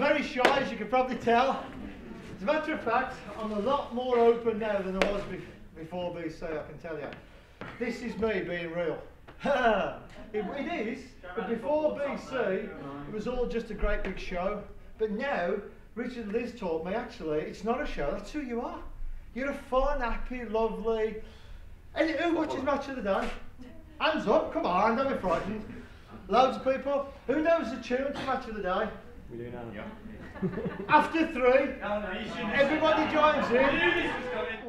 very shy, as you can probably tell. As a matter of fact, I'm a lot more open now than I was before BC, I can tell you. This is me being real. It is, but before BC, it was all just a great big show. But now, Richard and Liz taught me, actually, it's not a show, that's who you are. You're a fun, happy, lovely... And who watches Match of the Day? Hands up, come on, don't be frightened. Loads of people. Who knows the tune to Match of the Day? We do now. Yeah. After three, everybody joins in.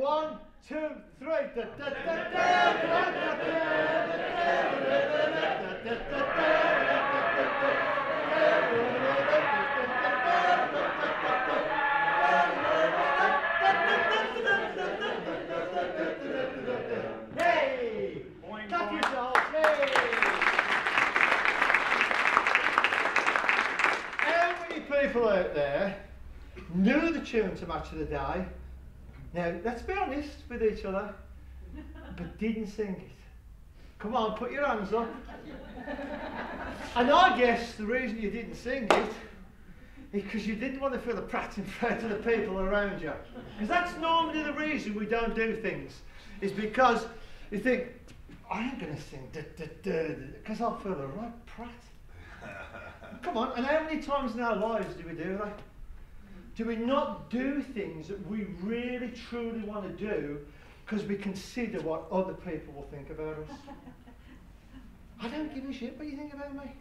1, 2, 3. Hey! Clap yourselves, hey! How many people out there knew the tune to Match of the Day? Now, let's be honest with each other, but didn't sing it. Come on, put your hands up. And I guess the reason you didn't sing it is because you didn't want to feel the prat in front of the people around you. Because that's normally the reason we don't do things, is because you think, I ain't going to sing because I'll feel the right prat. Come on, and how many times in our lives do we do that? Do we not do things that we really truly want to do because we consider what other people will think about us? I don't give a shit what you think about me.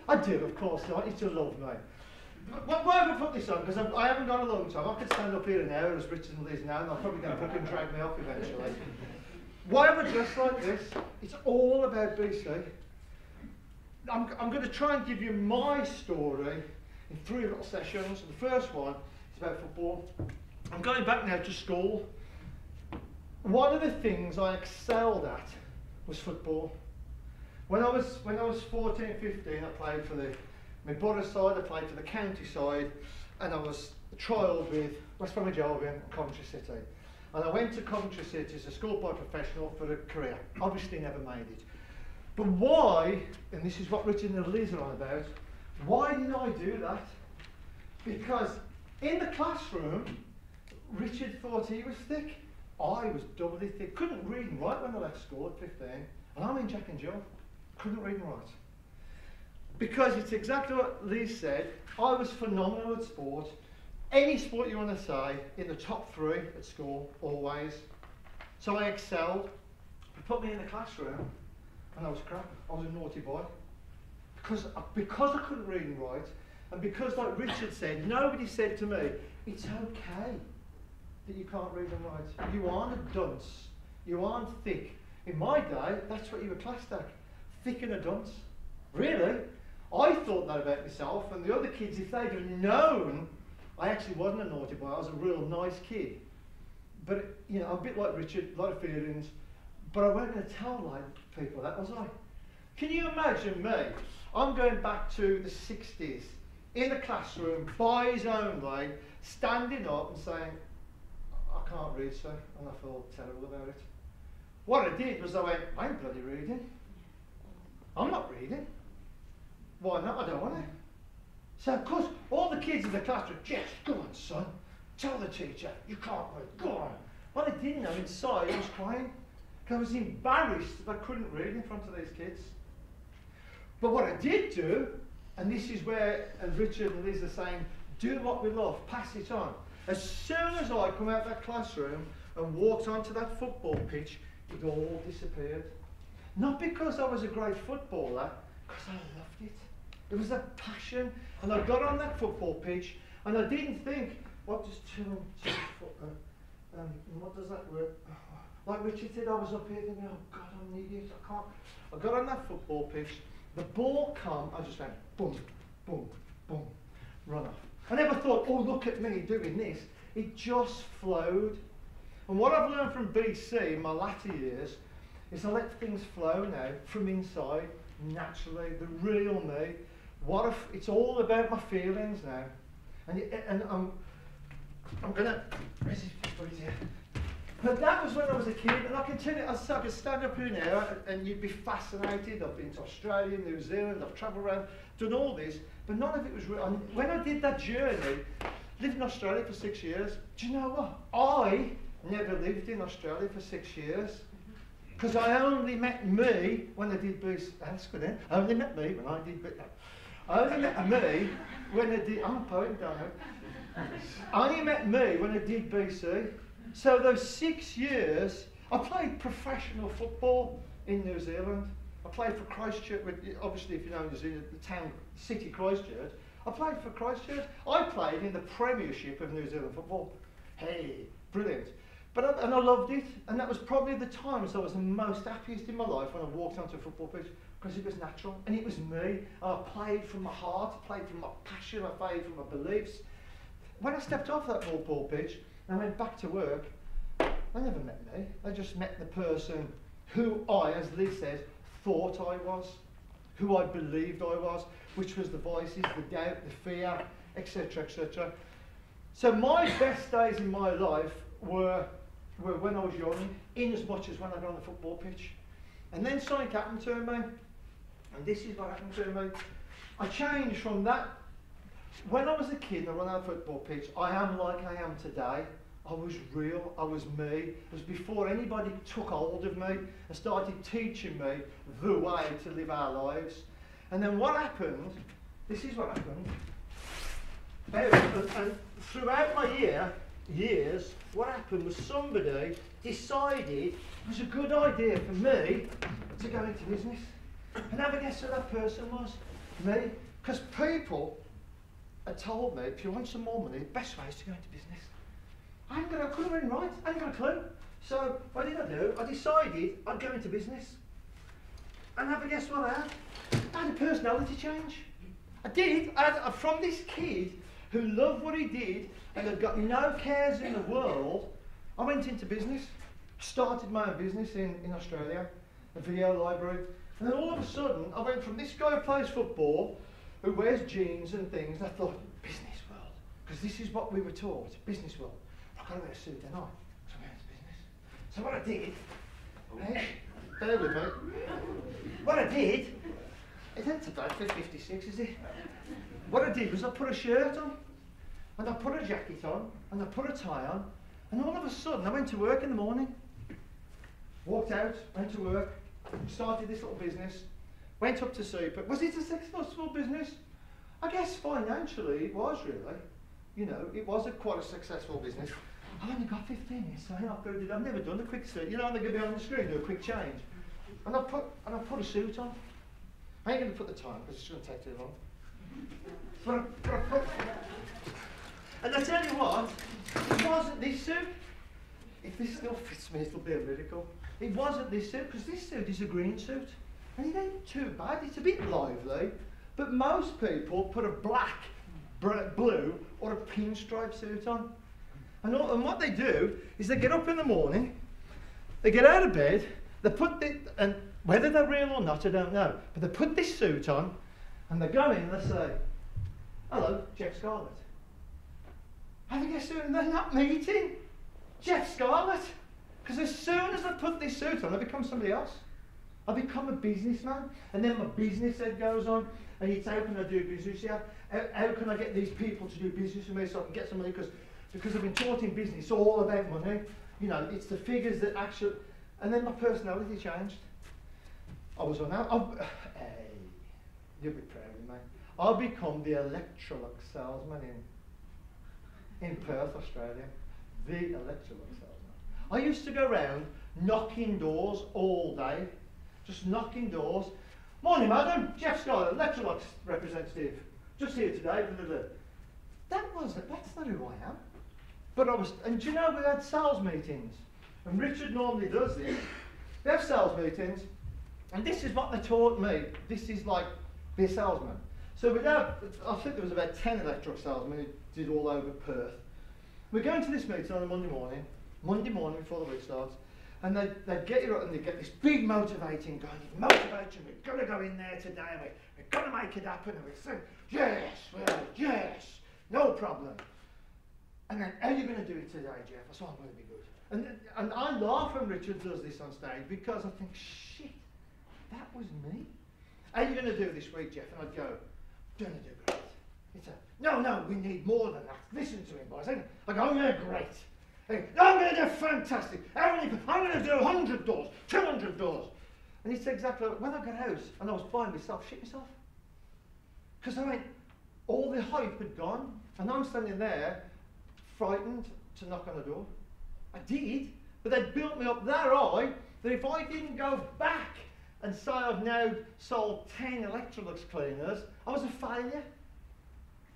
I do, of course, I used to love me. Why have I put this on? Because I haven't got a long time. I could stand up here an hour as Richard and Liz now, and I'll probably going to fucking drag me off eventually. Why have I dressed like this? It's all about BC. I'm going to try and give you my story in 3 little sessions. The first one is about football. I'm going back now to school. One of the things I excelled at was football. When I was 14, 15, I played for my brother's side, I played for the county side, and I was trialled with West Bromwich Albion and Coventry City. And I went to Coventry City as a schoolboy professional for a career. Obviously never made it. But why, and this is what Richard and Liz are on about, why did I do that? Because in the classroom, Richard thought he was thick. I was doubly thick. Couldn't read and write when I left school at 15. And I'm in Jack and Jill. Couldn't read and write. Because it's exactly what Liz said. I was phenomenal at sport. Any sport you want to say, in the top 3 at school, always. So I excelled. They put me in the classroom, and I was crap. I was a naughty boy. Because I couldn't read and write, and because, like Richard said, nobody said to me, it's okay that you can't read and write. You aren't a dunce. You aren't thick. In my day, that's what you were classed at. Thick and a dunce. Really? I thought that about myself, and the other kids, if they'd have known I actually wasn't a naughty boy, I was a real nice kid. But, you know, I'm a bit like Richard, a lot of feelings, but I wasn't going to tell like people that, was I? Can you imagine me? I'm going back to the 60s, in a classroom, by his own way, standing up and saying, I can't read, sir, and I feel terrible about it. What I did was I went, I ain't bloody reading. I'm not reading. Why not? I don't want to. So, of course, all the kids in the class were, Jess, go on, son. Tell the teacher, you can't read, go on. What I didn't know inside, I was crying. Because I was embarrassed that I couldn't read in front of these kids. But what I did do, and this is where Richard and Liz are saying, do what we love, pass it on. As soon as I come out of that classroom and walked onto that football pitch, it all disappeared. Not because I was a great footballer, because I loved it. It was a passion, and I got on that football pitch, and I didn't think, what does what does that word? Like Richard said, I was up here thinking, oh God, I'm an idiot, I can't. I got on that football pitch, the ball come, I just went boom, boom, boom, run off. I never thought, oh look at me doing this. It just flowed. And what I've learned from BC in my latter years is I let things flow now from inside, naturally, the real me. What if it's all about my feelings now? And I'm gonna, where's his here? But that was when I was a kid, and I can tell you, I could stand up here now and you'd be fascinated. I've been to Australia, New Zealand, I've travelled around, done all this, but none of it was real. And when I did that journey, lived in Australia for 6 years, do you know what? I never lived in Australia for 6 years. Because I only met me when I did BC. That's good, eh? I only met me when I did BC. I only met me when I did. I'm a poet, don't I? I only met me when I did BC. So those 6 years, I played professional football in New Zealand. I played for Christchurch. Obviously, if you know New Zealand, the town, city Christchurch. I played for Christchurch. I played in the Premiership of New Zealand football. Hey, brilliant. And I loved it, and that was probably the times I was the most happiest in my life when I walked onto a football pitch, because it was natural, and it was me. I played from my heart, I played from my passion, I played from my beliefs. When I stepped off that football pitch and I went back to work, I never met me. I just met the person who I, as Liz says, thought I was, who I believed I was, which was the voices, the doubt, the fear, etc., etc. So my best days in my life were when I was young, in as much as when I got on the football pitch. And then something happened to me, and this is what happened to me. I changed from that. When I was a kid and I ran on a football pitch, I am like I am today. I was real, I was me. It was before anybody took hold of me and started teaching me the way to live our lives. And then what happened, this is what happened. And throughout my years, what happened was somebody decided it was a good idea for me to go into business. And have a guess who that person was? Me. Because people had told me, if you want some more money, the best way is to go into business. I could have been right, I ain't got a clue. So what did I do? I decided I'd go into business. And have a guess what I had? I had a personality change. I did. From this kid who loved what he did and had got no cares in the world, I went into business, started my own business in Australia, a video library, and then all of a sudden I went from this guy who plays football, who wears jeans and things, and I thought, business world, because this is what we were taught, business world. I've got to wear a suit, don't I? So I went into business. So what I did, bear with me, what I did, it ain't about 56, is it? What I did was I put a shirt on, and I put a jacket on, and I put a tie on, and all of a sudden I went to work in the morning, walked out, went to work, started this little business, went up to super. Was it a successful business? I guess financially it was really. You know, it was quite a successful business. I only got 15 minutes, so I've never done a quick suit. You know, they're going to be on the screen, do a quick change. And I put a suit on. I ain't going to put the tie on because it's going to take too long. And I tell you what, it wasn't this suit. If this still fits me, it'll be a miracle. It wasn't this suit, because this suit is a green suit. And it ain't too bad, it's a bit lively, but most people put a black, blue, or a pinstripe suit on. And what they do is they get up in the morning, they get out of bed, they put this, and whether they're real or not, I don't know, but they put this suit on, and they go in and they say, hello, Jeff Scarlett. And I guess they're not meeting Jeff Scarlett. Because as soon as I put this suit on, I become somebody else. I become a businessman. And then my business head goes on, and it's how can I do business here? How can I get these people to do business with me so I can get some money? Because I've been taught in business, it's all about money. You know, it's the figures that actually... And then my personality changed. I was on... Hey, you'll be proud of me. I've become the Electrolux salesman in Perth, Australia. The Electrolux salesman. I used to go around knocking doors all day. Just knocking doors. Morning, madam. Jeff Scott, Electrolux representative. Just here today. That's not who I am. But I was, and do you know we had sales meetings? And Richard normally does this. We have sales meetings, and this is what they taught me. This is like, be a salesman. So we'd have, I think there was about 10 Electrolux salesmen who did all over Perth. We're going to this meeting on a Monday morning before the week starts, and they'd get you up and they'd get this big motivating guy, motivation, we've got to go in there today, we've got to make it happen, and we'd say, yes, no problem. And then, how are you going to do it today, Jeff? I said, I'm going to be good. And I laugh when Richard does this on stage because I think, shit, that was me. How are you going to do this week, Jeff? And I'd go, going to do great. He'd say, no, we need more than that. Listen to him, boys. I go, yeah, great. No, I'm going to do fantastic. I'm going to do 100 doors, 200 doors. And he'd say exactly like, when I got out and I was by myself, shit myself. Because I mean, all the hype had gone, and I'm standing there, frightened to knock on the door. I did, but they'd built me up that high that if I didn't go back and say I've now sold 10 Electrolux cleaners, I was a failure.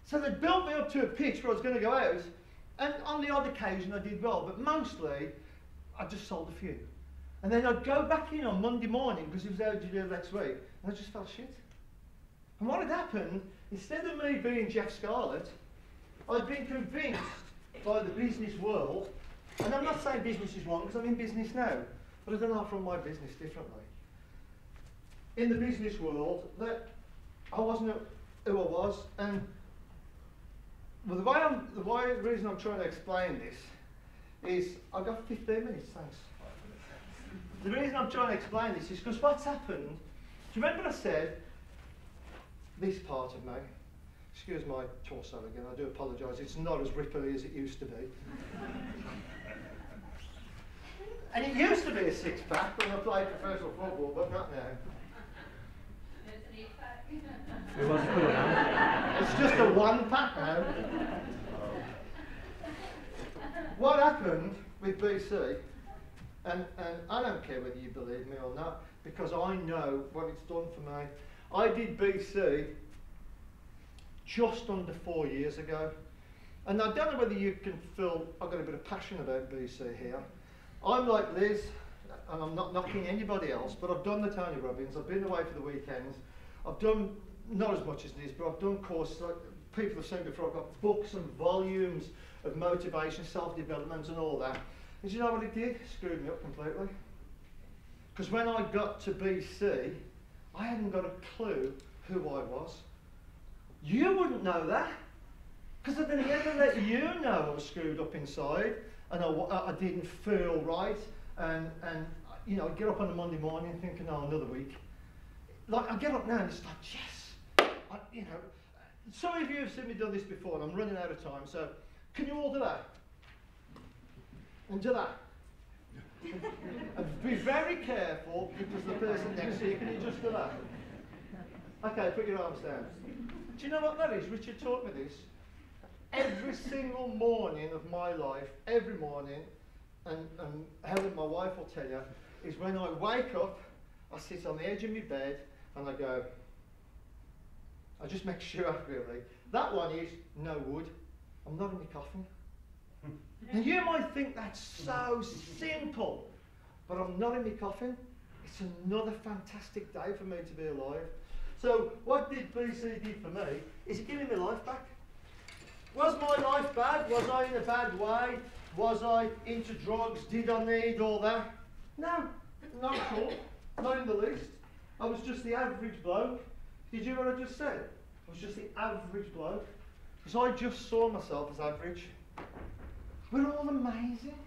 So they'd built me up to a pitch where I was going to go out, and on the odd occasion I did well, but mostly I just sold a few. And then I'd go back in on Monday morning because it was out to do next week, and I just felt shit. And what had happened, instead of me being Jeff Scarlett, I'd been convinced by the business world, and I'm not saying business is wrong because I'm in business now, but I don't know how to run my business differently. In the business world, that I wasn't who I was, and well, the reason I'm trying to explain this is I've got 15 minutes, thanks. The reason I'm trying to explain this is because what's happened, do you remember I said this part of me, excuse my torso again, I do apologise, it's not as ripply as it used to be. And it used to be a six-pack when I played professional football, but not now. It's just a one-pack now. What happened with BC, and I don't care whether you believe me or not, because I know what it's done for me. I did BC just under 4 years ago, and I don't know whether you can feel I've got a bit of passion about BC here. I'm like Liz, and I'm not knocking anybody else, but I've done the Tony Robbins, I've been away for the weekends, I've done, not as much as Liz, but I've done courses, like people have seen before, I've got books and volumes of motivation, self-development and all that. And do you know what it did? It screwed me up completely. Because when I got to BC, I hadn't got a clue who I was. You wouldn't know that, because I didn't ever let you know I was screwed up inside, and I didn't feel right, and you know, I'd get up on a Monday morning thinking, oh, another week. Like, I get up now and it's like, yes, you know. Some of you have seen me do this before, and I'm running out of time, so can you all do that? And do that. And be very careful, because the person next to you, can you just do that? Okay, put your arms down. Do you know what that is? Richard taught me this. Every single morning of my life, every morning, and Helen, my wife, will tell you, is when I wake up, I sit on the edge of my bed, and I go, I just make sure, really. That one is, no wood. I'm not in my coffin. Now you might think that's so simple, but I'm not in my coffin. It's another fantastic day for me to be alive. So what did BC did for me is it gave me my life back. Was my life bad? Was I in a bad way? Was I into drugs? Did I need all that? No, not at all. Not in the least. I was just the average bloke. Did you hear what I just said? I was just the average bloke. Because I just saw myself as average. We're all amazing.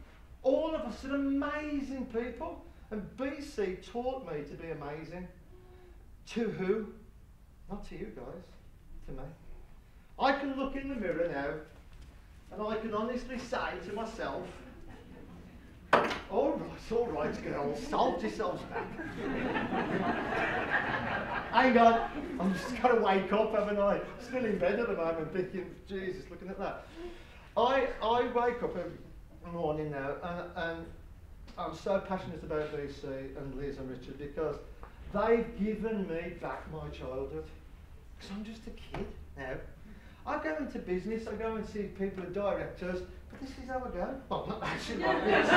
All of us are amazing people. And BC taught me to be amazing. To who? Not to you guys. To me. I can look in the mirror now and I can honestly say to myself, all right, girls, salt yourselves back. Hang on, I'm just going to wake up, haven't I? Still in bed at the moment thinking, Jesus, looking at that. I wake up every morning now and I'm so passionate about BC and Liz and Richard because they've given me back my childhood. Because I'm just a kid now. I go into business, I go and see people and directors, but this is how I go. Well, not actually like this.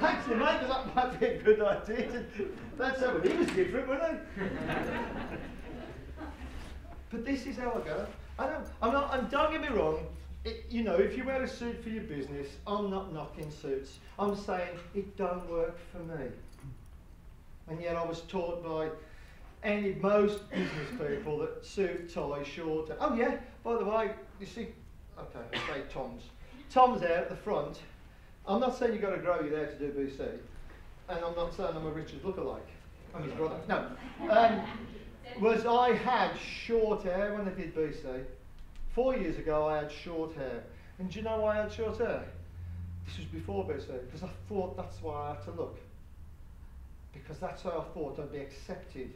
Actually, mate, that might be a good idea. That's how he was different, wasn't he? But this is how I go. Don't get me wrong, you know, if you wear a suit for your business, I'm not knocking suits. I'm saying it don't work for me. And yet I was taught by most business people that suit, tie, short. Oh yeah, by the way, you see, okay, I say Tom's. Tom's there at the front. I'm not saying you've got to grow your hair to do BC, and I'm not saying I'm a Richard lookalike. I'm his brother. No. Was I had short hair when I did BC. 4 years ago I had short hair. And do you know why I had short hair? This was before BC, because I thought that's why I had to look. Because that's how I thought I'd be accepted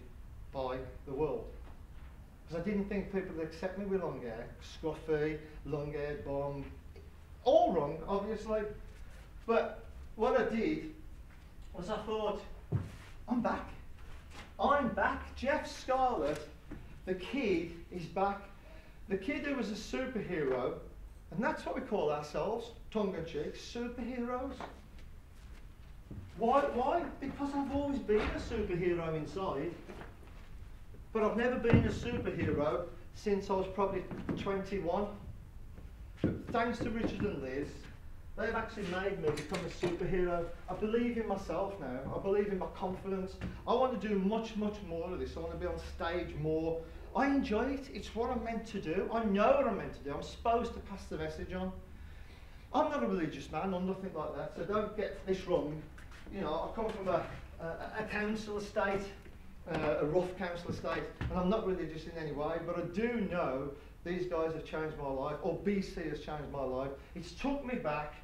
by the world. Because I didn't think people would accept me with long hair, scruffy, long hair, bomb, all wrong, obviously. But what I did was I thought, I'm back. I'm back. Jeff Scarlett, the kid, is back. The kid who was a superhero, and that's what we call ourselves, tongue-in-cheek, superheroes. Why? Because I've always been a superhero inside. But I've never been a superhero since I was probably 21. Thanks to Richard and Liz, they've actually made me become a superhero. I believe in myself now. I believe in my confidence. I want to do much, much more of this. I want to be on stage more. I enjoy it. It's what I'm meant to do. I know what I'm meant to do. I'm supposed to pass the message on. I'm not a religious man or nothing like that, so don't get this wrong. You know, I come from a council estate, a rough council estate, and I'm not religious in any way, but I do know these guys have changed my life, or BC has changed my life. It's took me back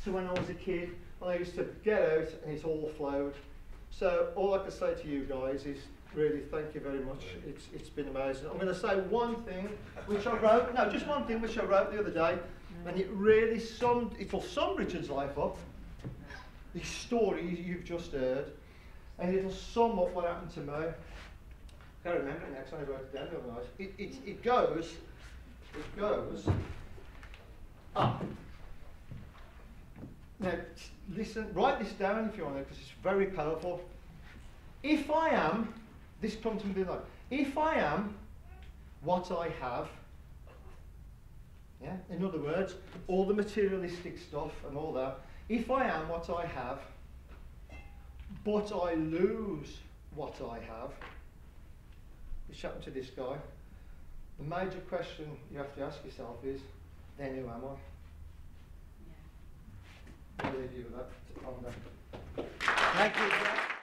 to when I was a kid, when I used to get out and it all flowed. So all I can say to you guys is really thank you very much. It's been amazing. I'm going to say one thing which I wrote, no, just one thing which I wrote the other day, and it really it'll sum Richard's life up. The story you've just heard, and it'll sum up what happened to me. I can't remember it next time I wrote it down the other night. It goes, up. Now, listen, write this down if you want to, because it's very powerful. If I am, this comes to me like, if I am what I have, yeah, in other words, all the materialistic stuff and all that, if I am what I have, but I lose what I have, which happened to this guy, the major question you have to ask yourself is, then who am I? Yeah. I'll leave you with that. Thank you.